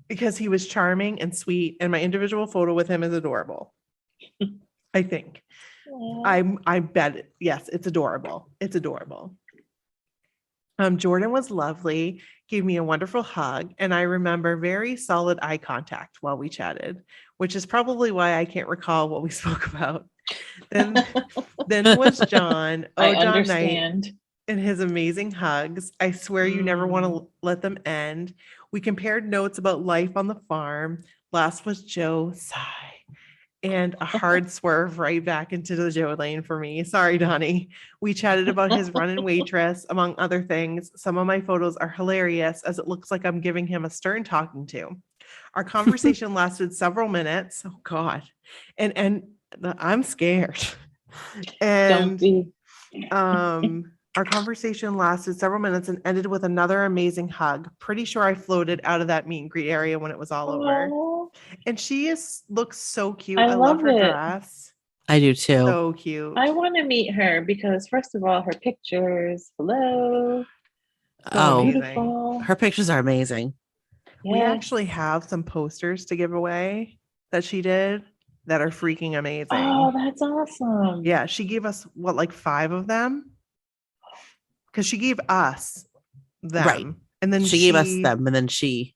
because he was charming and sweet and my individual photo with him is adorable. I think. I bet it. Yes, it's adorable. It's adorable. Jordan was lovely, gave me a wonderful hug, and I remember very solid eye contact while we chatted, which is probably why I can't recall what we spoke about. Then was John. I John understand. Knight and his amazing hugs. I swear you never want to let them end. We compared notes about life on the farm. Last was Joe, sigh. And a hard swerve right back into the Joe lane for me. Sorry, Donnie. We chatted about his run-in waitress, among other things. Some of my photos are hilarious as it looks like I'm giving him a stern talking to. Our conversation lasted several minutes. Oh God. And I'm scared. And our conversation lasted several minutes and ended with another amazing hug. Pretty sure I floated out of that meet and greet area when it was all over. And she looks so cute. I love her dress. I do too. So cute. I want to meet her because first of all, her pictures. Hello. So beautiful. Her pictures are amazing. Yes. We actually have some posters to give away that she did that are freaking amazing. Oh, that's awesome. Yeah, she gave us 5 of them? Because she gave us them. Right. And then she gave us them and then she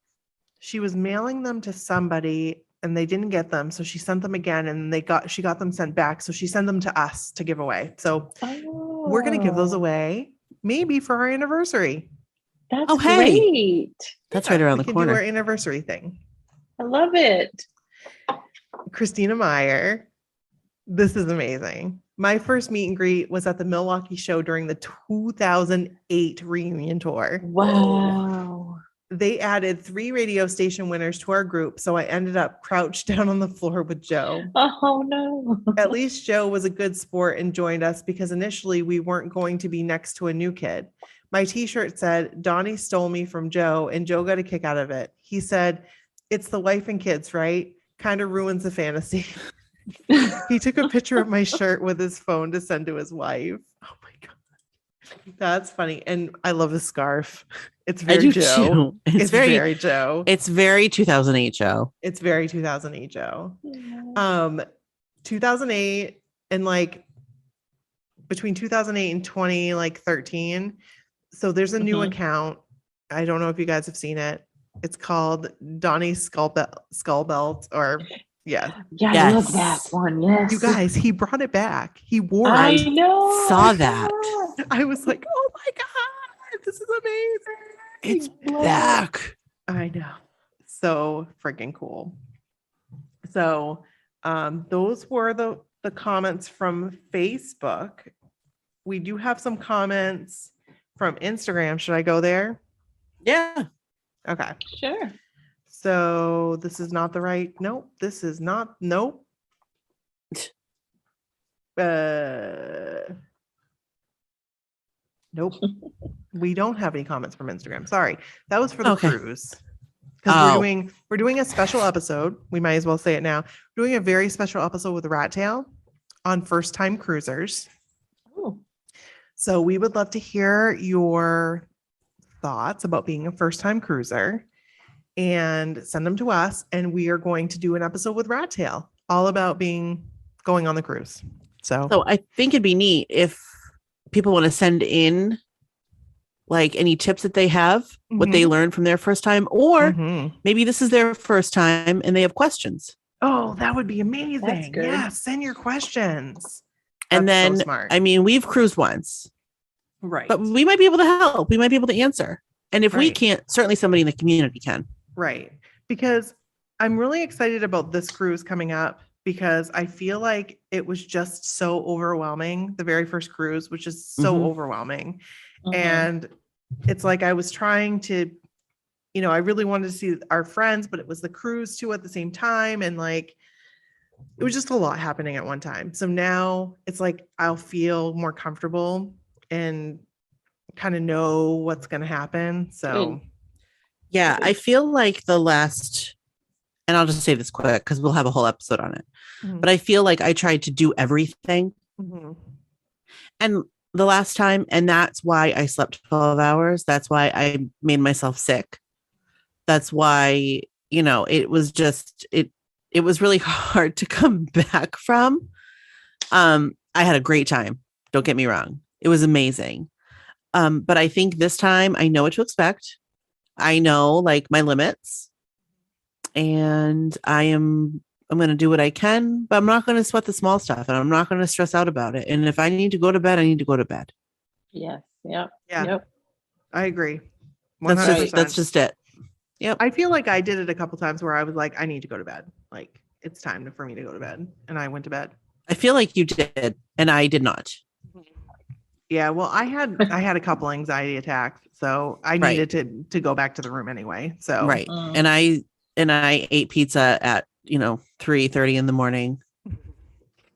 was mailing them to somebody and they didn't get them. So she sent them again and she got them sent back. So she sent them to us to give away. So we're going to give those away maybe for our anniversary. That's great. That's right around the corner. Do our anniversary thing. I love it. Christina Meyer. This is amazing. My first meet and greet was at the Milwaukee show during the 2008 reunion tour. Wow. They added 3 radio station winners to our group, so I ended up crouched down on the floor with Joe. Oh, no. At least Joe was a good sport and joined us because initially we weren't going to be next to a new kid. My t-shirt said, "Donnie stole me from Joe," and Joe got a kick out of it. He said, "It's the wife and kids, right? Kind of ruins the fantasy." He took a picture of my shirt with his phone to send to his wife. Oh my God. That's funny. And I love his scarf. It's I very do Joe. too. It's very Joe. It's very 2008 Joe. It's very 2008 Joe. Yeah. 2008 and like between 2008 and 13. So there's a new account. I don't know if you guys have seen it. It's called Donnie's Skull Belt or Yeah, Yes. I love that one. Yes. you guys, he brought it back. He wore I it. know. saw I that. I was like, oh my God, this is amazing. It's love it. back. I know. So freaking cool. So those were the comments from Facebook. We do have some comments from Instagram. Should I go there? Yeah. Okay. Sure. So this is not the right. Nope. This is not. Nope. Nope. We don't have any comments from Instagram. Sorry. That was for the Okay. cruise. Because we're doing a special episode. We might as well say it now. We're doing a very special episode with Rat Tail on first time cruisers. Ooh. So we would love to hear your thoughts about being a first time cruiser and send them to us. And we are going to do an episode with Rat Tail all about going on the cruise. So I think it'd be neat if people want to send in like any tips that they have, what they learned from their first time, or maybe this is their first time and they have questions. Oh, that would be amazing. That's good. Yeah, send your questions. And That's then, so smart. I mean, we've cruised once, Right. but we might be able to help. We might be able to answer. And if we Right. can't, certainly somebody in the community can. Right. Because I'm really excited about this cruise coming up because I feel like it was just so overwhelming. The very first cruise, which is so overwhelming. And it's like I was trying to, I really wanted to see our friends, but it was the cruise too at the same time. And like, it was just a lot happening at one time. So now it's like I'll feel more comfortable and kind of know what's going to happen. So, Yeah, I feel like the last, and I'll just say this quick because we'll have a whole episode on it, but I feel like I tried to do everything. And the last time, and that's why I slept 12 hours. That's why I made myself sick. That's why, it was just, it was really hard to come back from. I had a great time. Don't get me wrong. It was amazing. But I think this time I know what to expect. I know like my limits and I'm going to do what I can, but I'm not going to sweat the small stuff and I'm not going to stress out about it. And if I need to go to bed, I need to go to bed. Yes. Yep. yeah, Yep. I agree. 100%. That's just it. Yep. I feel like I did it a couple times where I was like, I need to go to bed. Like it's time for me to go to bed. And I went to bed. I feel like you did and I did not. Yeah. Well, I had a couple anxiety attacks. So I needed to go back to the room anyway. So right. And I ate pizza at 3:30 in the morning.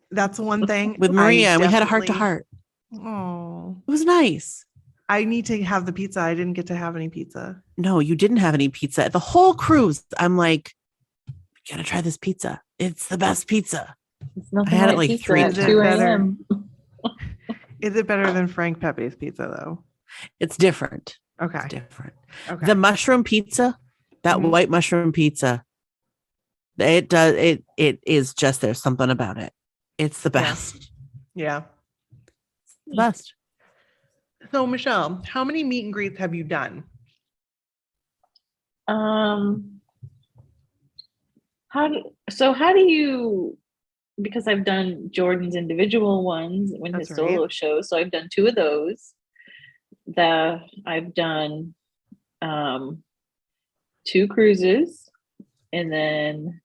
That's one thing With Maria, and we had a heart to heart. Oh, it was nice. I need to have the pizza. I didn't get to have any pizza. No, you didn't have any pizza. The whole cruise, I'm like, you gotta try this pizza. It's the best pizza. I had it like 3 times. 2 a.m. Is it better than Frank Pepe's pizza though? It's different. Okay. It's different. Okay. The mushroom pizza, that white mushroom pizza, it does it is just there's something about it. It's the best. Yeah. It's the best. So Michelle, how many meet and greets have you done? How do you, because I've done Jordan's individual ones when his solo shows, so I've done 2 of those. I've done 2 cruises, and then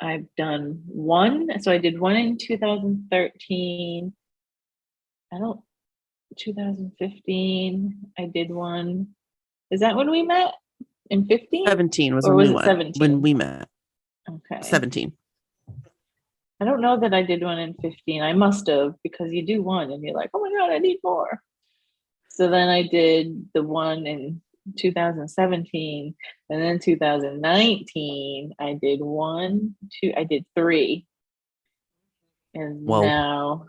I've done 1. So I did 1 in 2013. 2015. I did 1. Is that when we met? In 15? 17 was or when was we it went, 17? when we met. Okay. 17. I don't know that I did 1 in 15. I must have, because you do 1 and you're like, oh my God, I need more. So then I did the 1 in 2017, and then 2019, I did 1, 2, I did 3. And Whoa. now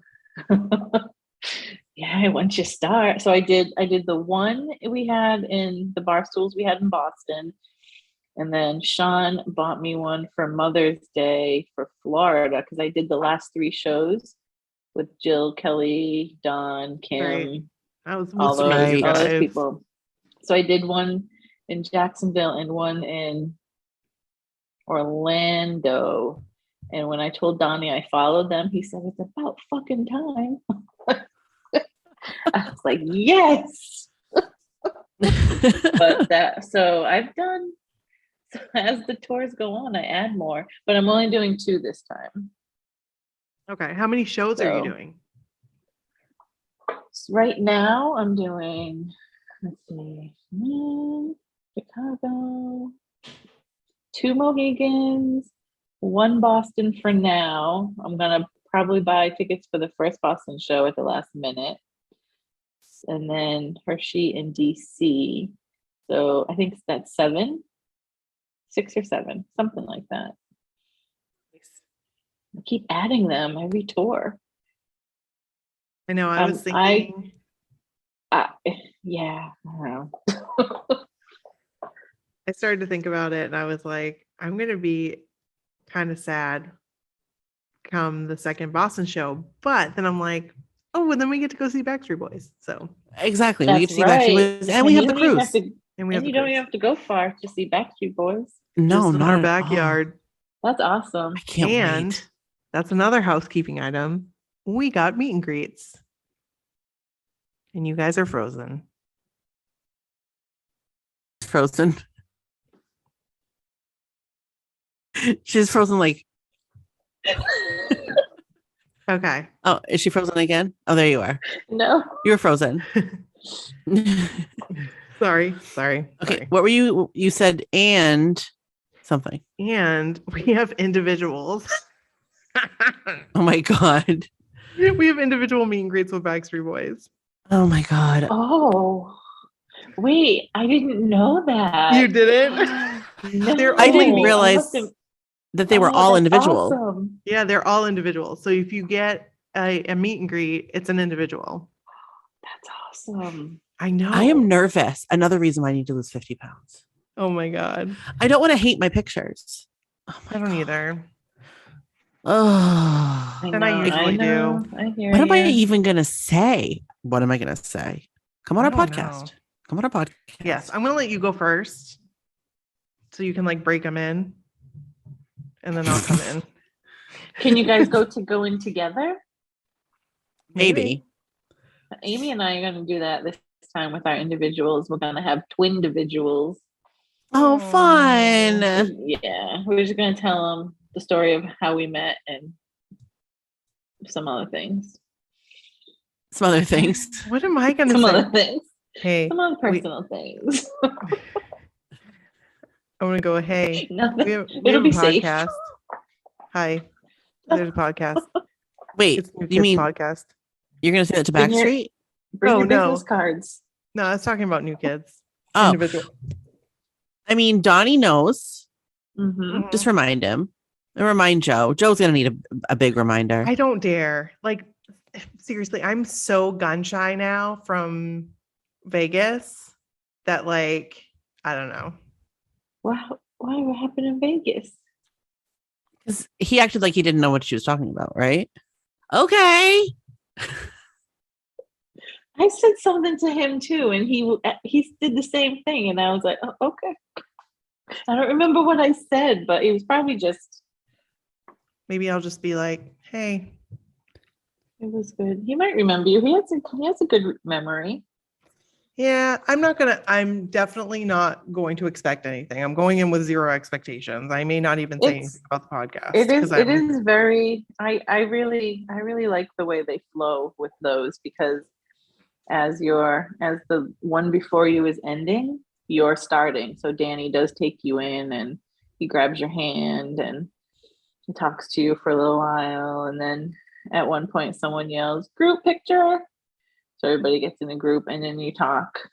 yeah, once you start. So I did the one we had in the bar stools we had in Boston. And then Sean bought me one for Mother's Day for Florida because I did the last 3 shows with Jill, Kelly, Don, Kim, Right. I was all with those, you all those guys. people. So I did one in Jacksonville and one in Orlando. And when I told Donnie I followed them, he said, it's about fucking time. I was like, yes. But so I've done, so as the tours go on, I add more, but I'm only doing 2 this time. Okay. How many shows are you So- doing? So right now I'm doing, let's see, Chicago, 2 Mohegans, 1 Boston for now. I'm gonna probably buy tickets for the first Boston show at the last minute. And then Hershey in DC. So I think that's 7, 6 or 7, something like that. I keep adding them every tour. I know. I was thinking. Yeah, I don't know. I started to think about it and I was like, I'm going to be kind of sad come the second Boston show. But then I'm like, oh, well, then we get to go see Backstreet Boys. So, Exactly. That's we get to see right. Backstreet Boys, and we have the cruise. and we have You the don't cruise. even have to go far to see Backstreet Boys. No, Just in not our at all. backyard. That's awesome. I can't And wait. that's another housekeeping item. We got meet and greets. And you guys are frozen. Frozen. She's frozen like, Okay. oh, is she frozen again? Oh, there you are. No. You're frozen. Sorry. Okay. What were you said and something. And we have individuals. Oh my God. We have individual meet and greets with Backstreet Boys. Oh my God. Oh, wait, I didn't know that. You didn't? No, I didn't only- realize that they were all that's individual. awesome. Yeah, they're all individuals. So if you get a meet and greet, it's an individual. That's awesome. I know. I am nervous. Another reason why I need to lose 50 pounds. Oh my God. I don't want to hate my pictures. Oh my I don't God. either. Oh. And I usually do. I hear What am I you. even going to say? What am I going to say? Come on I our don't podcast. know. Come on our podcast. Yes, I'm gonna let you go first, so you can like break them in, and then I'll come in. Can you guys go in together? Maybe. Amy and I are going to do that this time with our individuals. We're going to have twin individuals. Oh, fun. Yeah, we're just going to tell them the story of how we met and some other things. Some other things. What am I gonna Some say? other things. Hey, Some other personal things. I'm gonna go. Hey, Nothing. we It'll have be a safe. podcast. Hi, there's a podcast. Wait, It's New you Kids mean podcast? you're going to say that to Bring your- Backstreet? Bring Oh, your no. business cards. No, I was talking about New Kids. Oh, Individual. I mean, Donnie knows. Mm-hmm. Just remind him. And remind Joe. Joe's going to need a big reminder. I don't dare. Like, seriously, I'm so gun shy now from Vegas that, like, I don't know. Wow. Why? What happened in Vegas? Because he acted like he didn't know what she was talking about, right? Okay. I said something to him too, and he did the same thing, and I was like, oh, okay. I don't remember what I said, but it was probably just. Maybe I'll just be like, hey. It was good. He might remember you. He has a good memory. Yeah, I'm definitely not going to expect anything. I'm going in with zero expectations. I may not even say anything about the podcast. It is 'cause I'm- very I really like the way they flow with those, because as the one before you is ending, you're starting. So Danny does take you in and he grabs your hand and he talks to you for a little while, and then at one point someone yells, "Group picture." So everybody gets in a group, and then you talk.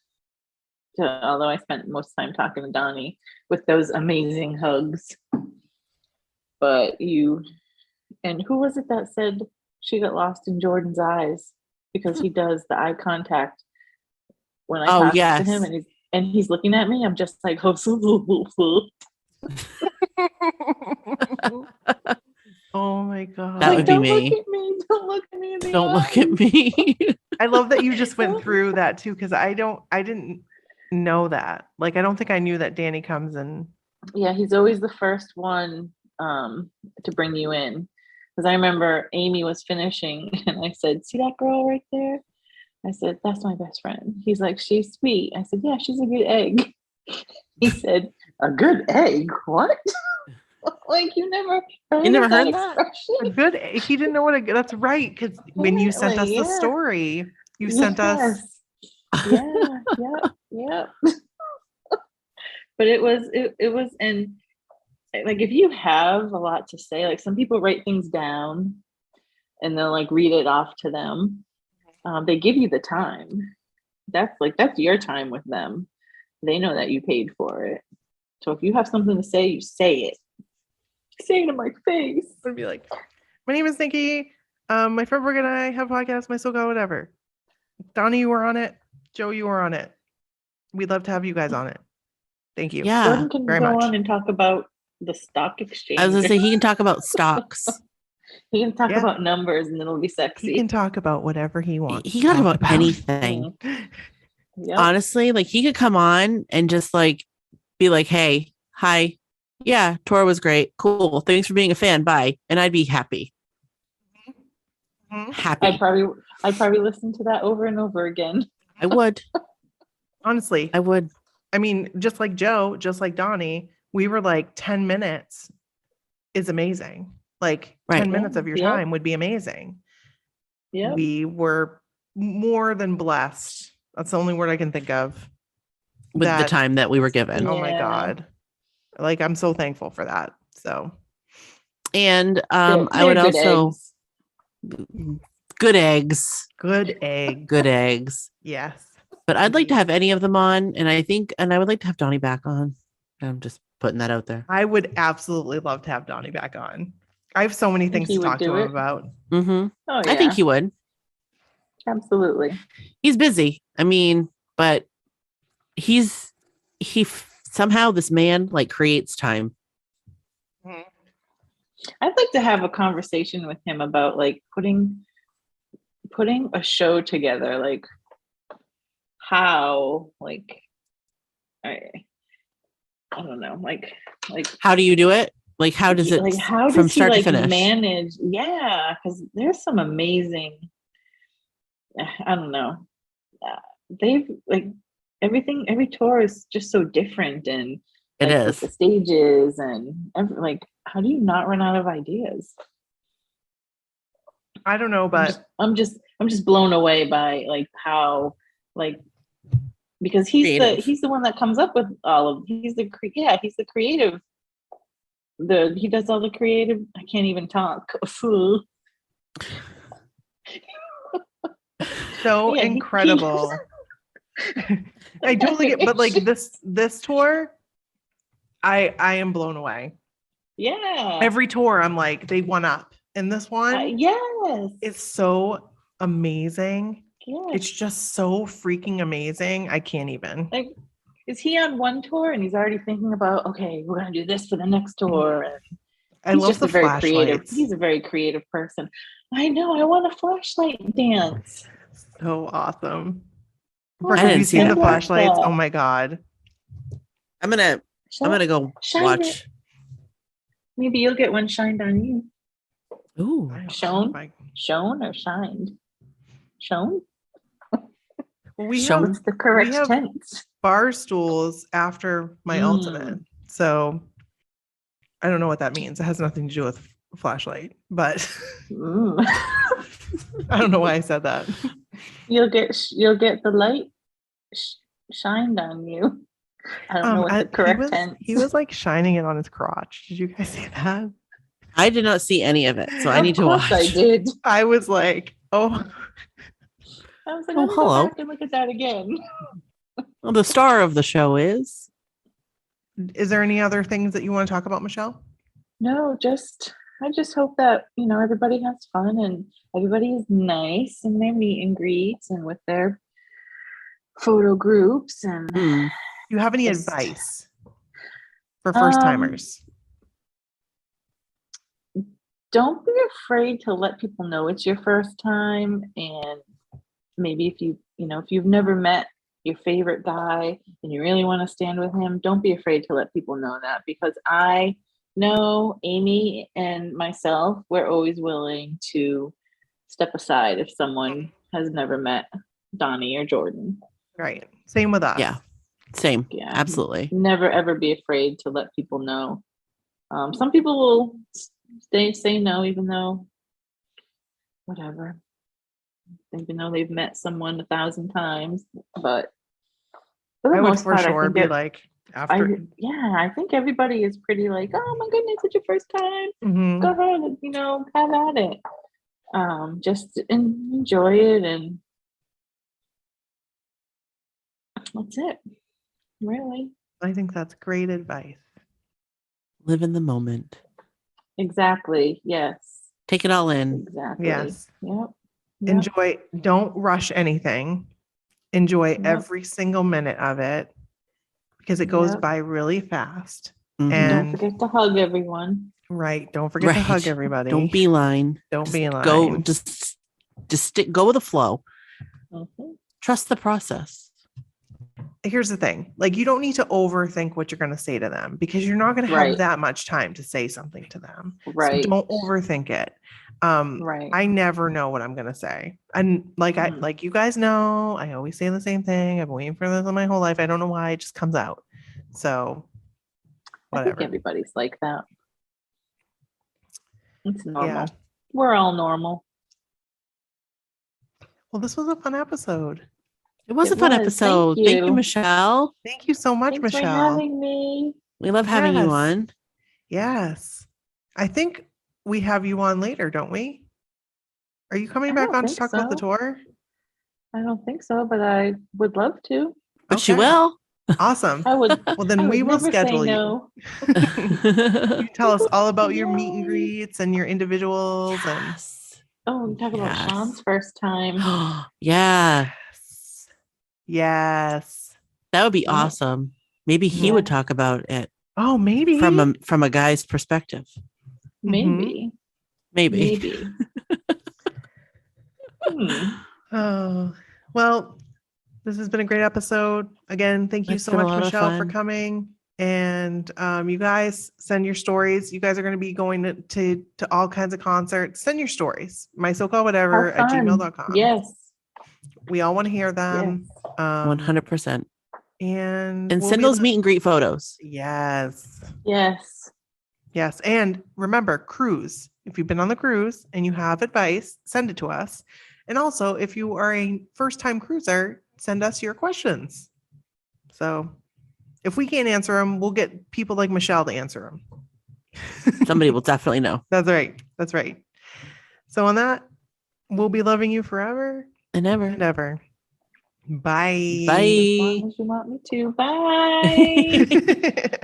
Although I spent most time talking to Donnie with those amazing hugs. But and who was it that said she got lost in Jordan's eyes? because he does the eye contact when I talk to him, and he's looking at me. I'm just like, oh my god, that would be me. Don't look at me. Don't look at me. I love that you just went through that too, because I didn't know that. Like, I don't think I knew that Danny comes in. Yeah, he's always the first one to bring you in. Because I remember Amy was finishing, and I said, "See that girl right there?" I said, "That's my best friend." He's like, "She's sweet." I said, "Yeah, she's a good egg." He said, "A good egg? What?" Like, you never heard that expression? A good egg. He didn't know what that's right, because when you sent us the story, you sent us. Yeah. But it was, and like, if you have a lot to say, like, some people write things down and they'll like read it off to them. They give you the time. That's your time with them. They know that you paid for it. So if you have something to say, you say it. Say it in my face. I'd be like, "My name is Nikki. My friend Brooke and I have a podcast, My So-Called Whatever. Donnie, you were on it. Joe, you were on it. We'd love to have you guys on it. Thank you." Yeah. Jordan can very go much on and talk about the stock exchange. I was gonna say he can talk about stocks. He can talk about numbers, and it'll be sexy. He can talk about whatever he wants. He can talk about anything. Yep. Honestly, like, he could come on and just like be like, "Hey, hi. Yeah, tour was great. Cool. Thanks for being a fan. Bye." And I'd be happy. Mhm. Happy. I'd probably listen to that over and over again. I would. Honestly, I would. I mean, just like Joe, just like Donnie, we were like 10 minutes is amazing. Like, Right. 10 minutes of your Yep. time would be amazing. Yeah. We were more than blessed. That's the only word I can think of. With the time that we were given. Oh my Yeah. God. Like, I'm so thankful for that. So, And They're I would good also eggs. good eggs. good egg. Good eggs. Yes. But I'd like to have any of them on, and I would like to have Donnie back on. I'm just putting that out there. I would absolutely love to have Donnie back on. I have so many things he to would talk to do him it? about. Mm-hmm. Oh yeah. I think he would. Absolutely. He's busy. I mean, but somehow this man like creates time. I'd like to have a conversation with him about like putting a show together, like how, like, I don't know, like How do you do it? Like, how does it, like, how from does he start to like finish? manage? Yeah, because there's some amazing, I don't know, they've like every tour is just so different, and It like, is. with the stages and like, how do you not run out of ideas? I don't know, but I'm just blown away by like how, like, because he's Creative. the one that comes up with all of, he's the creative, he does all the creative. I can't even talk. so Yeah, incredible. I totally get, but like this tour, I am blown away. Yeah. Every tour, I'm like, they one up, and this one, yes, it's so amazing. yes. It's just so freaking amazing. I can't even. Like, is he on one tour and he's already thinking about, okay, we're gonna do this for the next tour? And I he's love just the a very creative. flashlights. He's a very creative person. I know. I want a flashlight dance. So awesome. Oh, Brooke, I have didn't you see seen that the part. flashlights? Oh my God. I'm gonna go Shine watch. it. Maybe you'll get one shined on you. Ooh. Shown? My- Shown or shined? Shown? We Shown. have What's the correct we have- tense? bar stools after my ultimate. So I don't know what that means. It has nothing to do with flashlight, but I don't know why I said that. You'll get the light shined on you. I don't know what the correct tense. He was like shining it on his crotch. Did you guys see that? I did not see any of it, so I need to watch. I did. I was like, oh. I was like, Oh, let me hello. go back and look at that again. Well, the star of the show is. Is there any other things that you want to talk about, Michelle? No, just I just hope that, everybody has fun and everybody is nice in their meet and greets and with their photo groups. And Do you have any just, advice for first timers? Don't be afraid to let people know it's your first time. And maybe if you've never met your favorite guy and you really want to stand with him, don't be afraid to let people know that, because I know Amy and myself, we're always willing to step aside if someone has never met Donnie or Jordan. Right. Same with us. Yeah. Same. Yeah. Absolutely. Never ever be afraid to let people know. Some people will say no, even though whatever. Even though they've met someone 1,000 times, but for the I would most for part, sure be like, after. I think everybody is pretty like, oh my goodness, it's your first time. Mhm. Go ahead, have at it. Just enjoy it, and that's it. Really. I think that's great advice. Live in the moment. Exactly. Yes. Take it all in. Exactly. Yes. Yep. Enjoy. Don't rush anything. Enjoy Yep. every single minute of it, because it goes by really fast. Mhm. And don't forget to hug everyone. Right. Don't forget to hug everybody. Don't beeline. Don't beeline. Go. Go with the flow. Mhm. Trust the process. Here's the thing. Like, you don't need to overthink what you're going to say to them, because you're not going to Right. have that much time to say something to them. Right. So don't overthink it. Right. I never know what I'm going to say. And like you guys know, I always say the same thing. I've been waiting for this my whole life. I don't know why, it just comes out. So I think whatever. everybody's like that. It's normal. Yeah. We're all normal. Well, this was a fun episode. It was It a fun was. episode. Thank Thank you, you. Michelle. Thank you so much, Thanks Michelle. for having me. We love having you Yes. on. Yes. I think we have you on later, don't we? Are you coming I back don't on to think talk about the so. tour? I don't think so, but I would love to. But she Okay. will. Awesome. I would. Well, then I we would will never schedule say you. no. You tell us all about your meet and Yay. greets and your individuals. Yes. Oh, and talk about Yes. Sean's first time. Yeah. Yes. That would be Yeah. awesome. Maybe he Yeah. would talk about it Oh, maybe. from a guy's perspective. Maybe. Maybe. Oh, well, this has been a great episode. Again, thank you It's so been a much, lot of Michelle, for fun. coming. And you guys send your stories. You guys are going to be going to all kinds of concerts. Send your stories. My so-called whatever Have at fun. gmail.com. Yes. We all want to hear them. Yes. 100%. And And we'll send be those meet and greet photos. Yes. Yes. Yes. And remember, cruise. If you've been on the cruise and you have advice, send it to us. And also, if you are a first-time cruiser, send us your questions. So if we can't answer them, we'll get people like Michelle to answer them. Somebody will definitely know. That's right. That's right. So on that, we'll be loving you forever And ever. and ever. Bye. Bye. As long as you want me to. Bye.